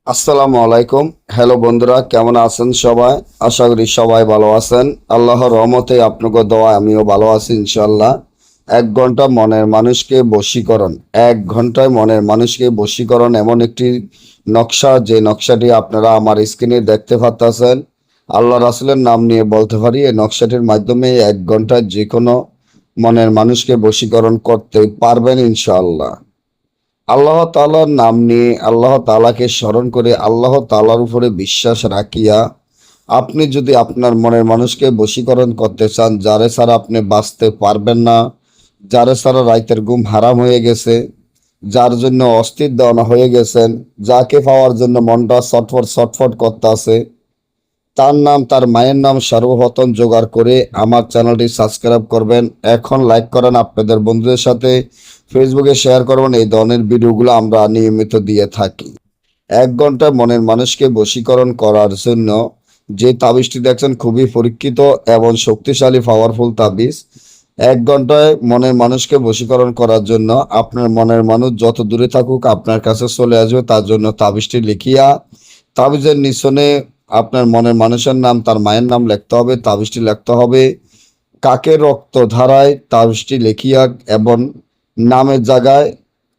আসসালামু আলাইকুম। হ্যালো বন্ধুরা, কেমন আছেন সবাই? আশা করি সবাই ভালো আছেন। আল্লাহর রহমতে আপনাকে দোয়া আমিও ভালো আছি ইনশাল্লাহ। 1 ঘন্টা মনের মানুষকে বশীকরণ। 1 ঘন্টায় মনের মানুষকে বশীকরণ এমন একটি নকশা, যে নকশাটি আপনারা আমার স্ক্রিনে দেখতে পাচ্ছেন। আল্লাহ রাসূলের নাম নিয়ে বলতে পারি, এই নকশাটির মাধ্যমে 1 ঘন্টায় যে কোনো মনের মানুষকে বশীকরণ করতে পারবেন ইনশাআল্লাহ। আল্লাহ তাআলার নাম নিয়ে আল্লাহ তাআলাকে স্মরণ করে আল্লাহ তাআলার উপরে বিশ্বাস রাখিয়া আপনি যদি আপনার মনের মানুষকে বশীকরণ করতে চান, যারে ছাড়া আপনি বাঁচতে পারবেন না, যারে ছাড়া রাইতের ঘুম হারাম হয়ে গেছে, যার জন্য অস্থির দেওয়ানা হয়ে গেছেন, যাকে পাওয়ার জন্য মনটা ছটফট ছটফট করতে আছে, তার নাম তার মায়ের নাম সর্বপ্রথম জোগাড় করে আমার চ্যানেলটি সাবস্ক্রাইব করবেন। এখন লাইক করেন, আপনাদের বন্ধুদের সাথে ফেসবুকে শেয়ার করবেন। এই ধরনের ভিডিওগুলো আমরা নিয়মিত দিয়ে থাকি। 1 ঘন্টা মনের মানুষকে বশীকরণ করার জন্য যে তাবিজটি দেখছেন খুবই পরীক্ষিত এবং শক্তিশালী পাওয়ারফুল তাবিজ। 1 ঘন্টায় মনের মানুষকে বশীকরণ করার জন্য আপনার মনের মানুষ যত দূরে থাকুক আপনার কাছে চলে আসবে। তার জন্য তাবিজটি লিখিয়া তাবিজের নিচনে আপনার মনের মানুষের নাম তার মায়ের নাম লিখতে হবে। তাবিজটি লিখতে হবে কাকের রক্ত ধারায়, তাবিজটি লিখিয়া এবং নামের জায়গায়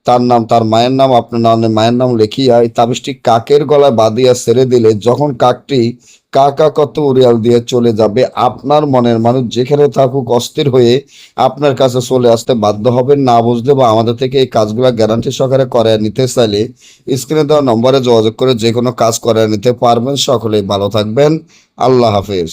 তার নাম তার মায়ের নাম আপনার নামের মায়ের নাম লিখিয়া এই তাবিজটি কাকের গলায় বাঁধিয়া ছেড়ে দিলে যখন কাকটি কা কা কত উড়িয়াল দিয়ে চলে যাবে, আপনার মনের মানুষ যেখানে থাকুক অস্থির হয়ে আপনার কাছে চলে আসতে বাধ্য হবেন। না বুঝলে বা আমাদের থেকে এই কাজগুলো গ্যারান্টি সহকারে করে নিতে চাইলে স্ক্রিনে দেওয়া নম্বরে যোগাযোগ করে যে কোনো কাজ করে নিতে পারবেন। সকলেই ভালো থাকবেন। আল্লাহ হাফেজ।